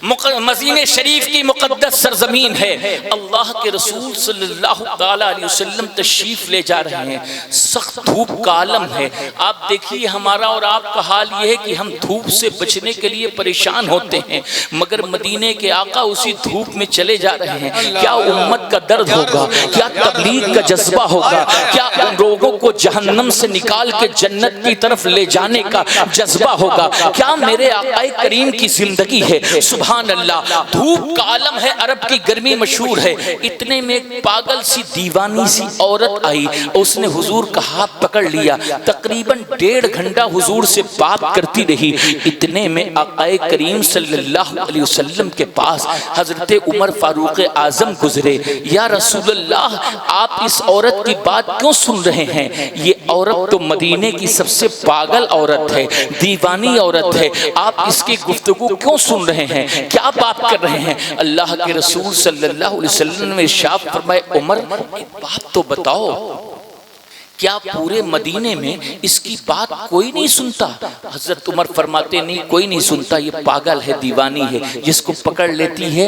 मदीने शरीफ की मुक़द्दस सरजमीन है। अल्लाह के रसूल सल्लल्लाहु अलैहि वसल्लम तशरीफ ले जा रहे हैं। सख्त धूप का आलम है। आप देखिए हमारा और आपका हाल ये है कि हम धूप से बचने के लिए परेशान होते हैं, मगर मदीने के आका उसी धूप में चले जा रहे हैं। क्या उम्मत का दर्द होगा, क्या तबलीग का जज्बा होगा, क्या उन लोगों को जहन्नम से निकाल के जन्नत की तरफ ले जाने का जज्बा होगा, क्या मेरे आका करीम की जिंदगी है। सुभान अल्लाह, धूप का आलम है, अरब की गर्मी मशहूर है। इतने में एक पागल सी दीवानी सी औरत आई, उसने हुजूर का हाथ पकड़ लिया। तकरीबन 1.5 घंटा हुजूर से बात करती रही। इतने में आक़ाए करीम सल्लल्लाहु अलैहि वसल्लम के पास हजरत उमर फारूक आजम गुजरे। या रसूलल्लाह, आप इस औरत की बात क्यों सुन रहे हैं? ये औरत तो मदीने की सबसे पागल औरत है, दीवानी औरत है, आप इसकी गुफ्तगू क्यों सुन रहे हैं, क्या बात कर रहे हैं? अल्लाह के रसूल सल्लल्लाहु अलैहि वसल्लम ने इरशाद फरमाए, उमर एक बात तो बताओ, क्या पूरे मदीने में इसकी बात कोई नहीं सुनता? हजरत उमर फरमाते, नहीं कोई नहीं सुनता, ये पागल है, दीवानी है, जिसको पकड़ लेती है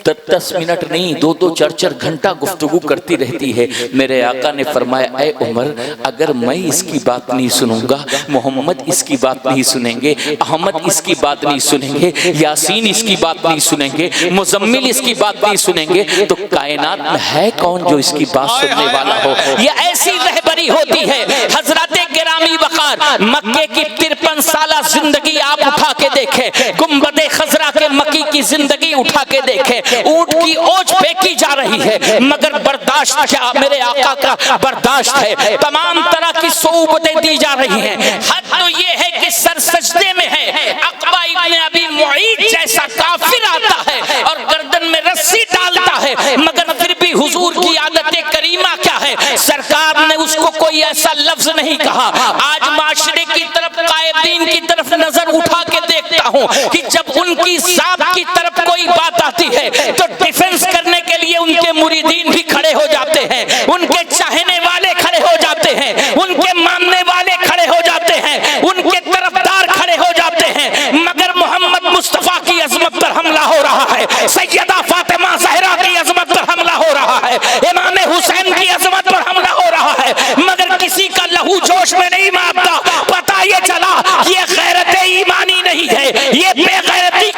10 मिनट नहीं 2-2 4-4 घंटा गुफ्तगू करती रहती है। मेरे आका ने फरमाया, ऐ उमर, अगर मैं इसकी बात नहीं सुनूंगा, मोहम्मद इसकी बात नहीं सुनेंगे, अहमद इसकी बात नहीं सुनेंगे, यासीन इसकी बात नहीं सुनेंगे, मुजम्मिल इसकी बात नहीं सुनेंगे, तो कायनात में है कौन जो इसकी बात सुनने वाला हो? ये ऐसी रहबरी होती है। हजरते गिरामी वकार, मक्के की 53 साला जिंदगी आप उठा के देखें, गुंबदे खजरा के मक्की की जिंदगी उठा के देखें, ऊंट की ओज फेंकी जा रही है, मगर बर्दाश्त क्या मेरे आका का बर्दाश्त है। तमाम तरह की सोबतें दी जा रही हैं। हद तो ये है कि सर सजदे में है, अक़बा इब्न अबी मुईद जैसा काफिर आता है और गर्दन में रस्सी डालता है, मगर फिर भी हुजूर की आदत करीमा क्या है, सरकार ने उसको कोई ऐसा लफ्ज नहीं कहा। आज माशरे की तरफ, कायदीन की तरफ नजर उठा के देखता हूँ कि जब उनकी जात की तरफ कोई बात आती है तो डिफेंस करने के लिए उनके मुरीदीन भी खड़े हो जाते हैं, उनके चाहने वाले खड़े हो जाते हैं, उनके मानने वाले खड़े हो जाते हैं, उनके तरफदार खड़े हो जाते हैं, मगर मोहम्मद मुस्तफा की अजमत पर हमला हो रहा है, सैयदा फातिमा ज़हरा की अजमत पर हमला हो रहा है, इमाम हुसैन की अजमत पर हमला हो रहा है, मगर किसी का लहू जोश में नहीं मारता। पता ये चला ये गैरत ईमानी नहीं है, ये बेगैरती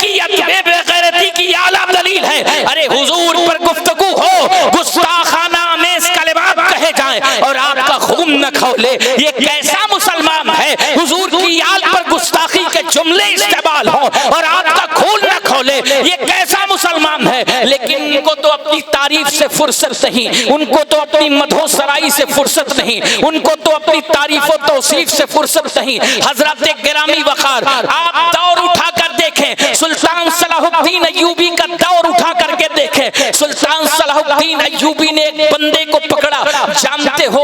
की आला दलील है। अरे हुजूर पर गुफ्तगू हो, गुस्ताखाना आमेज़ कलिमात कहे जाएं और आपका खून न खौले, ये कैसा मुसलमान है? हुजूर की आल पर गुस्ताखी के जुमले इस्तेमाल हो और आपका खून न खौले, ये कैसा मुसलमान है? लेकिन उनको तो अपनी तारीफ से फुर्सत नहीं, उनको तो अपनी मधो सराई से फुर्सत नहीं, उनको तो अपनी तारीफ और तौसीफ से फुर्सत नहीं। हजरत गिरामी वकार, आप दौर उठा कर देखें, सुल्तान सलाहुद्दीन अय्यूबी का दौर उठा करके देखें। सुल्तान सलाहुद्दीन अय्यूबी ने एक बंदे को पकड़ा, जानते हो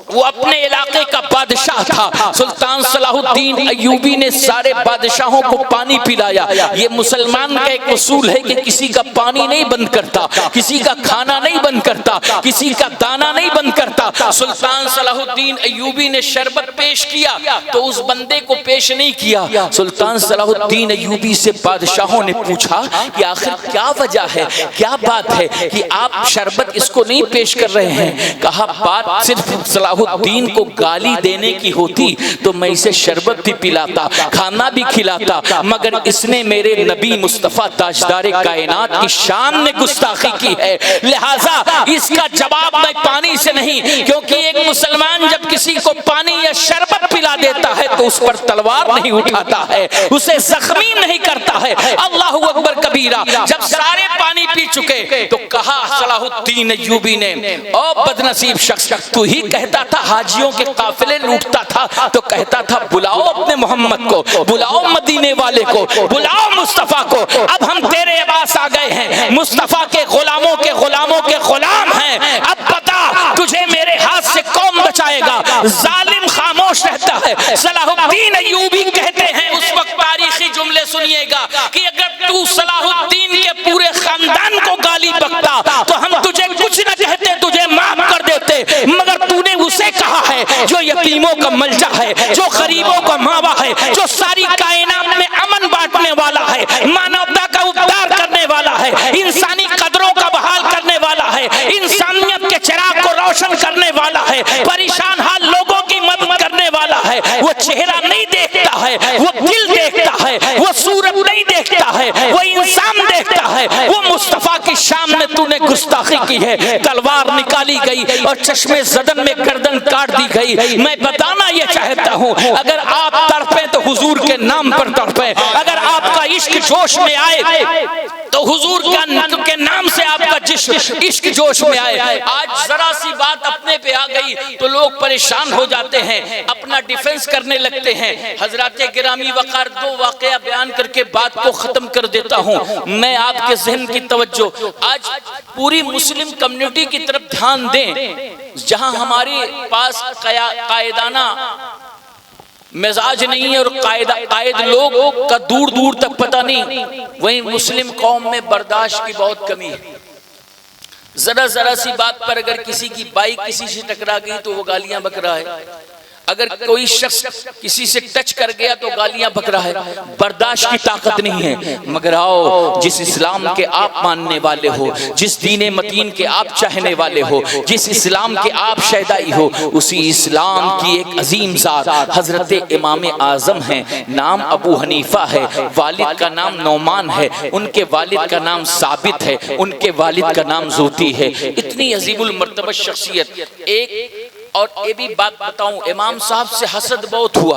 वो अपने इलाके का बादशाह था। सुल्तान सलाहुद्दीन अय्यूबी ने सारे बादशाहों को पानी पिलाया। ये मुसलमान का एक उसूल है कि किसी का पानी नहीं बंद करता, किसी का खाना नहीं बंद करता, किसी का दाना नहीं बंद करता। सुल्तान सलाहुद्दीन अय्यूबी ने शरबत पेश किया तो उस बंदे को पेश नहीं किया। सुल्तान सलाहुद्दीन अय्यूबी से बादशाहों ने पूछा कि आखिर क्या वजह है, क्या बात है कि आप शरबत इसको नहीं पेश कर रहे हैं? कहा, बात सिर्फ सलाहुद्दीन को गाली देने की होती तो मैं इसे शरबत भी पिलाता, खाना भी खिलाता, मगर इसने मेरे नबी मुस्तफा ताजदारे कायनात की शान ने गुस्ताखी की है, लिहाजा इसका जवाब मैं पानी से नहीं, क्योंकि एक मुसलमान जब किसी को पानी या शरबत पिला देता है तो उस पर तलवार नहीं उठाता है, उसे जख्मी नहीं करता है। अल्लाहु अकबर कबीरा। जब सारे पानी पी चुके तो कहा सलाहुद्दीन अय्यूबी ने, ओ बदनसीब शख्स, तू ही कहता था हाजियों के काफिले लूटता था, तो कहता था बुलाओ अपने मोहम्मद को, बुलाओ मदीने वाले को, बुलाओ मुस्तफा को। अब हम तेरे पास आ गए हैं, मुस्तफा के गुलामों के गुलाम हैं। अब बता तुझे मेरे हाथ से कौन बचाएगा? जालिम खामोश रहता है। सलाहुद्दीन अय्यूबी कहते हैं, उस वक्त तारीखी जुमले सुनिएगा, कि अगर तू सलाहुद्दीन के पूरे खानदान को गाली बकता तो हम तुझे कुछ न कहते, तुझे माफ कर देते, मगर तूने उसे कहा है जो यतीमों का मलजा है, जो गरीबों का मावा है, जो सारी कायनात में अमन बांटने वाला है, मानवता है, इंसानी कदरों का बहाल करने वाला है, इंसानियत के चिराग को रोशन करने वाला है, परेशान हाल लोगों की मदद करने वाला है। वो चेहरा नहीं देखता है, वो दिल देखता है, वो सूरत नहीं देखता है, वो इंसान देखता है। वो मुस्तफा की शाम में तूने गुस्ताखी की है, तलवार निकाली गई और चश्मे ज़दन में गर्दन काट दी गई। मैं बताना ये चाहता हूँ, अगर आप तड़पे तो हुजूर के नाम पर तड़पे, अगर आपका इश्क जोश में आए तो हुजूर के नाम से आपका इश्क जोश में आए। आज जरा सी बात अपने पे आ गई तो लोग परेशान हो जाते हैं, अपना डिफेंस करने लगते हैं। हजरत गिरामी वकार दो वाकया बयान करके बात को खत्म कर देता हूँ। मैं आपके ज़हन की तवज्जो आज पूरी मुस्लिम कम्युनिटी की तरफ ध्यान दें, जहां हमारे पास कायदाना मिजाज नहीं है और कायद लोग का दूर दूर तक पता नहीं, वहीं मुस्लिम कौम में बर्दाश्त की बहुत कमी है। जरा जरा सी बात पर अगर किसी की बाइक किसी से टकरा गई तो वो गालियां बक रहा है, अगर कोई शख्स किसी से टच कर गया तो गालियां बक रहा है। बर्दाश्त की ताकत नहीं है। मगर आओ, जिस इस्लाम के आप मानने वाले हो, जिस दीन मतीन के आप चाहने वाले हो, जिस इस्लाम के आप शहदाई हो, उसी इस्लाम की एक अजीम ज़ात हजरत इमाम आज़म हैं। नाम अबू हनीफा है, वालिद का नाम नौमान है, उनके वालिद का नाम साबित है, उनके वालिद का नाम ज़ूती है। इतनी अजीमुल मर्तबा शख्सियत। एक और ये भी बात बताऊं, इमाम साहब से हसद बहुत हुआ।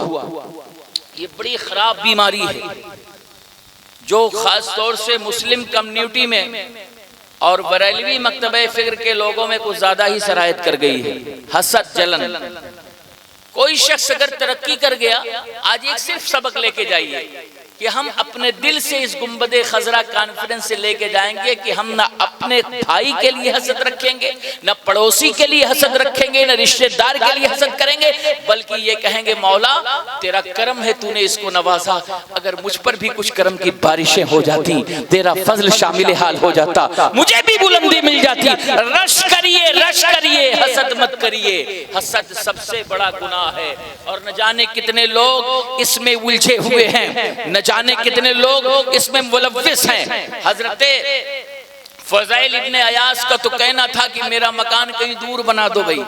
ये बड़ी खराब बीमारी है जो खास तौर से मुस्लिम कम्युनिटी में और बरेलवी मकतबे फिक्र के लोगों में कुछ ज्यादा ही सरायत कर गई है। हसद, जलन। कोई शख्स अगर तरक्की कर गया, आज एक सिर्फ सबक लेके जाइए कि हम अपने दिल से इस गुंबदे खजरा कॉन्फ्रेंस से लेके जाएंगे कि हम ना अपने भाई के लिए हसद रखेंगे, न पड़ोसी के लिए हसद रखेंगे, न रिश्तेदार के लिए हसद करेंगे, बल्कि ये कहेंगे मौला तेरा करम है, तूने इसको नवाजा, अगर मुझ पर भी कुछ करम की बारिशें हो जाती, तेरा फजल शामिल हाल हो जाता, मुझे भी बुलंदी मिल जाती। रश करिए, रश करिए, हसद मत करिए। हसद सबसे बड़ा गुनाह है और न जाने कितने लोग इसमें उलझे हुए हैं, न जाने कितने लोग इसमें मुलव्विस हैं। हजरत फज़ैल इब्ने अयास का तो कहना था कि मेरा मकान कहीं दूर बना दो भाई,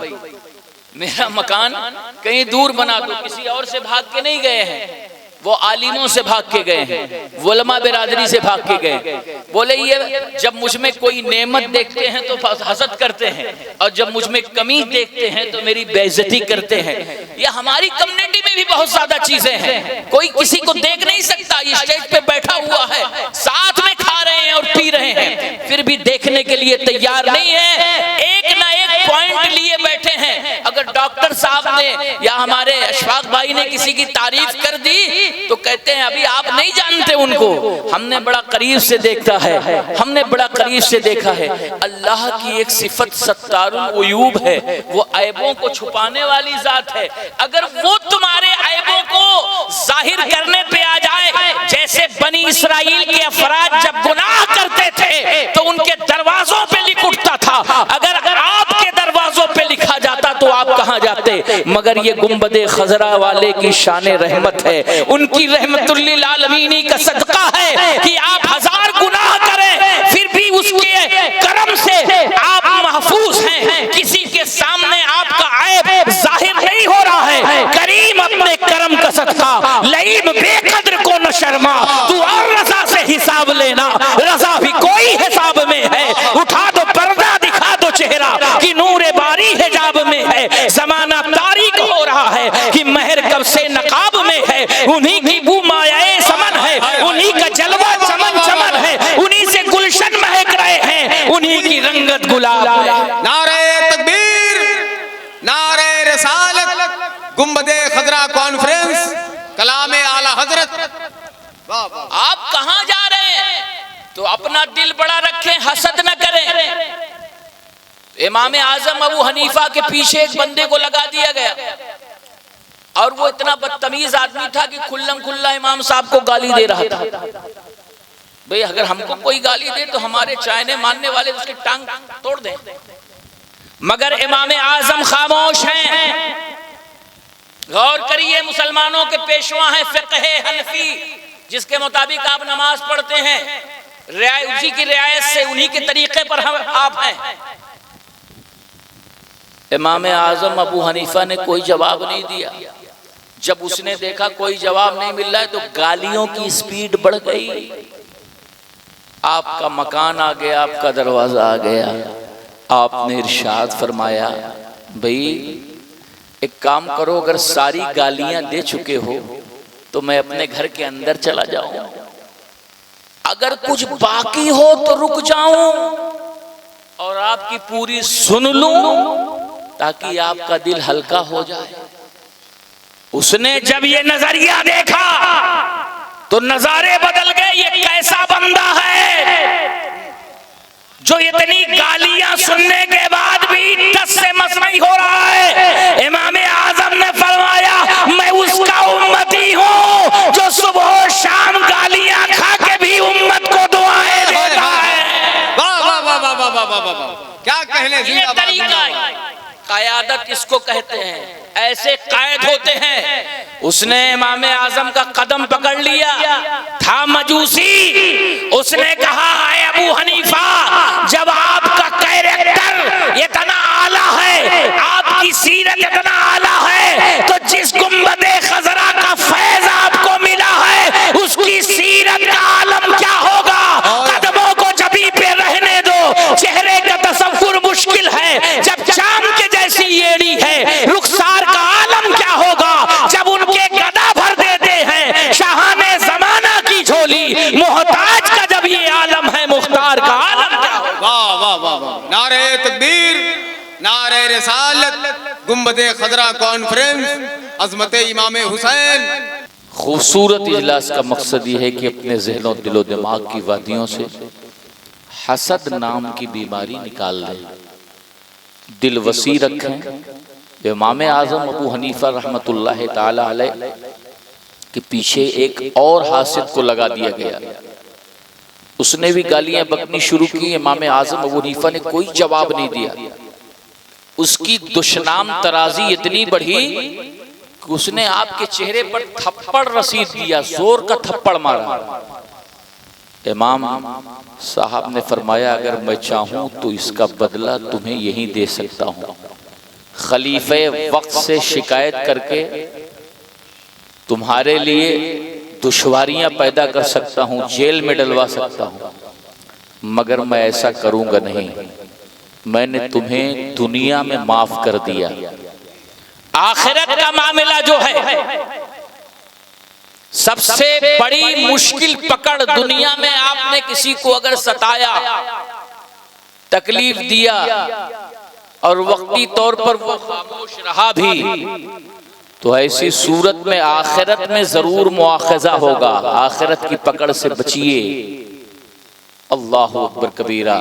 मेरा मकान कहीं दूर बना दो। किसी और से भाग के नहीं गए हैं, वो आलिमों से भाग के गए हैं, उलमा बिरादरी से भाग के गए। बोले ये जब मुझ में कोई नेमत देखते हैं तो हसद करते हैं, और जब मुझ में कमी देखते हैं तो मेरी बेइज्जती करते हैं। ये हमारी कम्युनिटी में भी बहुत ज्यादा चीजें हैं। कोई किसी को देख नहीं सकता, ये स्टेज पे बैठा हुआ है, साथ में खा रहे हैं और पी रहे हैं, फिर भी देखने के लिए तैयार नहीं है, एक ना एक पॉइंट लिए बैठे हैं। अगर डॉक्टर साहब ने या हमारे अशफाक भाई ने किसी की तारीफ कर दी तो कहते हैं अभी आप नहीं जानते उनको, हमने बड़ा करीब से देखा है, हमने बड़ा करीब से देखा है। अल्लाह की एक सिफत सत्तारुल उयूब है, वो ऐबों को छुपाने वाली जात है। अगर वो तुम्हारे ऐबों को जाहिर करने पे आ जाए, जैसे बनी इस्राइल के अफराद जब गुनाह करते थे तो उनके दरवाजों पे लिख उठता था, अगर आपके दरवाजों पे लिखा जाता तो आप कहां जाते। मगर ये गुंबदे खजरा वाले की शान रहमत है, उनकी रहमतुल्लिल आलमीन का सदका है कि आप हजार गुनाह करें फिर भी उसके करम से आप महफूज हैं, किसी के सामने आपका ऐब जाहिर नहीं हो रहा है। करीम अपने करम का सदका, लईम बेकद्र को न शर्मा, तू और रजा से हिसाब लेना, रजा भी कोई हिसाब में है। उठा दो पर्दा, दिखा दो चेहरा कि नूरे बारी हिजाब में है। जमाना तारीक हो रहा है कि महर कब से नकाब में है, उन्हीं की बू मायाए समन है, उन्हीं का जलवा चमन चमन है, उन्हीं से गुलशन महक रहे हैं, उन्हीं की रंगत गुलाब है। नारे तकबीर, नारे रिसालत, गुंबदे खजरा कॉन्फ्रेंस, कलामे आला हजरत। आप कहां जा रहे हैं? तो अपना दिल बड़ा रखें, हसद न करें। इमाम आजम अबू हनीफा के पीछे एक बंदे को लगा दिया गया और वो इतना बदतमीज आदमी था कि खुल्लम खुल्ला इमाम साहब को गाली दे रहा था। भाई अगर हमको कोई गाली दे तो हमारे चाहने मानने वाले उसकी टांग तोड़ दें, मगर इमाम आजम खामोश हैं। गौर करिए, मुसलमानों के पेशवा हैं फिक़्ह हनफी, जिसके मुताबिक आप नमाज पढ़ते हैं, उसी की रियायत से, उन्हीं के तरीके पर हम आप हैं। इमाम आजम अबू हनीफा ने कोई जवाब नहीं दिया। जब उसने देखा कोई जवाब नहीं मिल रहा है तो गालियों की स्पीड बढ़ गई। आपका मकान आ गया, आपका दरवाजा आ गया। आपने इरशाद फरमाया, भाई एक काम करो, अगर सारी गालियां दे चुके हो तो मैं अपने घर के अंदर चला जाऊं, अगर कुछ बाकी हो तो रुक जाऊं और आपकी पूरी सुन लूं ताकि आपका दिल हल्का हो जाए। उसने जब ये नजरिया देखा तो नजारे बदल गए। ये कैसा बंदा है जो इतनी गालियां सुनने के बाद भी टस से मस नहीं हो रहा है। इमाम आजम ने फरमाया, मैं उसका उम्मती हूं जो सुबह शाम गालियां खा के भी उम्मत को दुआएं देता है। वाह वाह वाह वाह वाह वाह वाह वाह, क्या कहने। ये तरीका क़यादत इसको कहते हैं, ऐसे कायद होते हैं। उसने इमाम आजम का कदम पकड़ लिया, था मजूसी। उसने कहा, है अबू हनीफा, जब आपका कैरेक्टर इतना आला है, आपकी सीरत इतना आला है, तो जिस गुंबदे खजरा का फैज आपको मिला है उसकी सीरत का आलम क्या होगा। कदमों को जबी पे रहने दो, चेहरे का तसव्वुर मुश्किल है। जब चांद के जैसी येड़ी है, रुखसार का आलम क्या होगा। जब उनके गदा भर देते हैं शाहाने जमाना की झोली, मोहताज का जब ये आलम है, मुख्तार का आलम क्या होगा। वाह वाह वाह वाह, नारे तकबीर, नारे रिसालत, गुंबदे खजरा कॉन्फ्रेंस, अजमत इमाम हुसैन। खूबसूरत इजलास का मकसद ये है कि अपने ज़हनों दिलो दिमाग की वादियों से हसद नाम की बीमारी निकाल लें, दिल वसी रखें। इमाम आजम अबू हनीफा रहमतुल्लाह ताला अलैह के पीछे एक और हासिद को लगा दिया गया। उसने भी गालियां बकनी शुरू की। इमाम आजम अबू हनीफा ने कोई जवाब नहीं दिया। उसकी दुश्मनाम तराजी इतनी बढ़ी कि उसने आपके चेहरे पर थप्पड़ रसीद दिया, जोर का थप्पड़ मारा। इमाम साहब ने फरमाया, अगर मैं चाहूं तो इसका बदला तुम्हें यहीं दे सकता हूं। खलीफे वक्त से शिकायत करके तुम्हारे लिए दुश्वारियां पैदा कर सकता हूं, जेल में डलवा सकता हूं, मगर मैं ऐसा करूंगा नहीं। मैंने तुम्हें दुनिया में माफ कर दिया। आखिरत का मामला जो है, सबसे बड़ी मुश्किल पकड़ दुनिया में, आपने किसी को अगर सताया, तकलीफ दिया और वक्ती तौर पर वो खामोश रहा भी, तो ऐसी सूरत में आखिरत में जरूर मुआखजा होगा। आखिरत की पकड़ से बचिए। अल्लाहु अकबर कबीरा।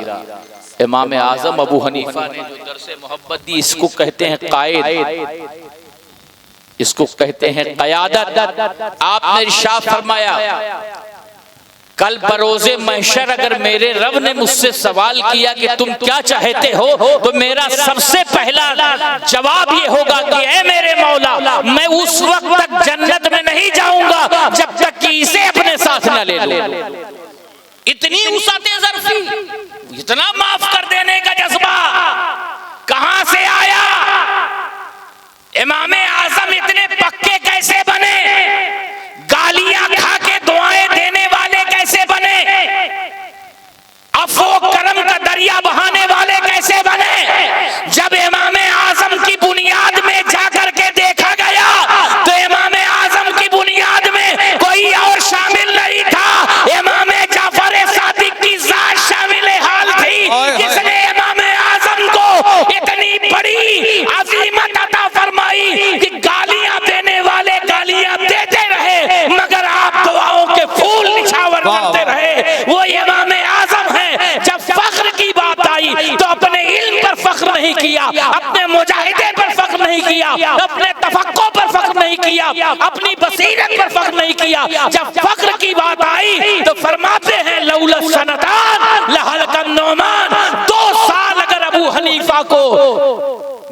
इमाम आजम अबू हनीफा ने जो दर्से मोहब्बत दी, इसको कहते हैं कायद, इसको कहते हैं क़यादत। आपने इरशाद फरमाया, कल बरोज़े महशर अगर मेरे रब ने मुझसे सवाल किया कि तुम क्या चाहते हो, तो मेरा सबसे पहला जवाब ये होगा कि ऐ मेरे मौला, मैं उस वक्त तक जन्नत में नहीं जाऊंगा जब तक कि इसे अपने साथ न ले लूं। इतनी वुसअते ज़र्फ़ी, इतना माफ कर देने का जज्बा कहां से आया। इमाम आजम इतने पक्के कैसे बने, गालियां खा के दुआएं देने वाले कैसे बने, अफ़ो करम का दरिया बहाने वाले कैसे बने। जब इमाम आजम की बुनियाद में जाकर के देखा गया तो इमाम आजम की बुनियाद में कोई और शामिल नहीं था, इमाम जाफर सादिक की जात शामिल हाल थी, जिसने इमाम आजम को इतनी बड़ी अज़ीमत अता फरमाई कि गालियां देने वाले गालियां देते रहे, मगर आप दुआओं के फूल निछावर करते रहे। वो इमाम आजम है। जब फख्र की बात आई तो अपने इल्म पर फख्र नहीं किया, अपने मुजाहिदे पर फख्र नहीं किया, अपने तफक्को पर फख्र नहीं किया, अपनी बसीरत पर फख्र नहीं किया। जब फख्र की बात आई तो फरमाते हैं, लौला सनतान लहलकन नौमान, 2 साल अगर अबू हनीफा को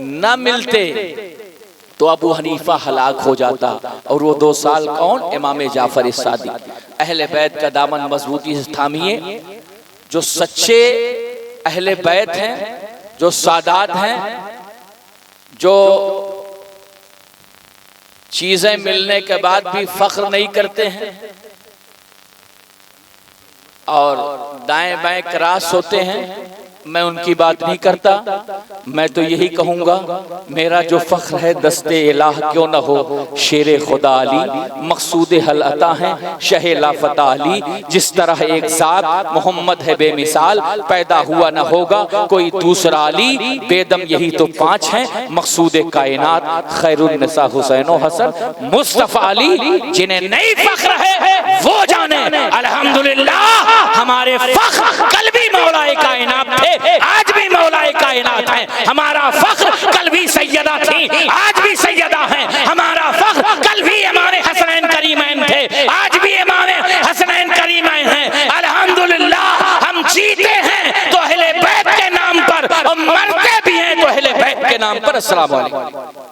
न मिलते तो अबू हनीफा हलाक हो जाता। और वो 2 साल कौन? इमाम जाफर सादिक। अहले बैत का दामन मजबूती से थामिए। जो सच्चे अहले बैत हैं, जो सादात हैं, जो चीजें मिलने के बाद भी फख्र नहीं करते हैं और दाएं बाएं क्रॉस होते हैं, मैं उनकी बात नहीं करता। मैं तो यही कहूंगा, मेरा जो फख्र है दस्ते इलाह क्यों न हो शेर खुदा अली, मकसूद हल अता है शहे लाफता अली। जिस तरह एक ज़ात मोहम्मद है बेमिसाल, पैदा हुआ न होगा कोई दूसरा अली। बेदम यही तो पांच हैं मकसूद कायनात, खैरुन निसा हुसैन व हसन मुस्तफा अली। जिन्हें नहीं फख्र है वो जाने अल्हम्दुलिल्लाह, हमारे फख्र कल भी मौलाए कायनात थे, आज भी मौलाए कायनात हैं। हमारा फख्र कल भी सैयदा थी, आज भी सैयदा हैं। हमारा फख्र कल भी इमाम हसनैन करीमैन थे, आज भी इमाम हसनैन करीमैन हैं। अल्हम्दुलिल्लाह, हम जीते हैं तो अहले बैत के नाम पर और मरते भी हैं तो अहले बैत के नाम पर। अस्सलाम वालेकुम।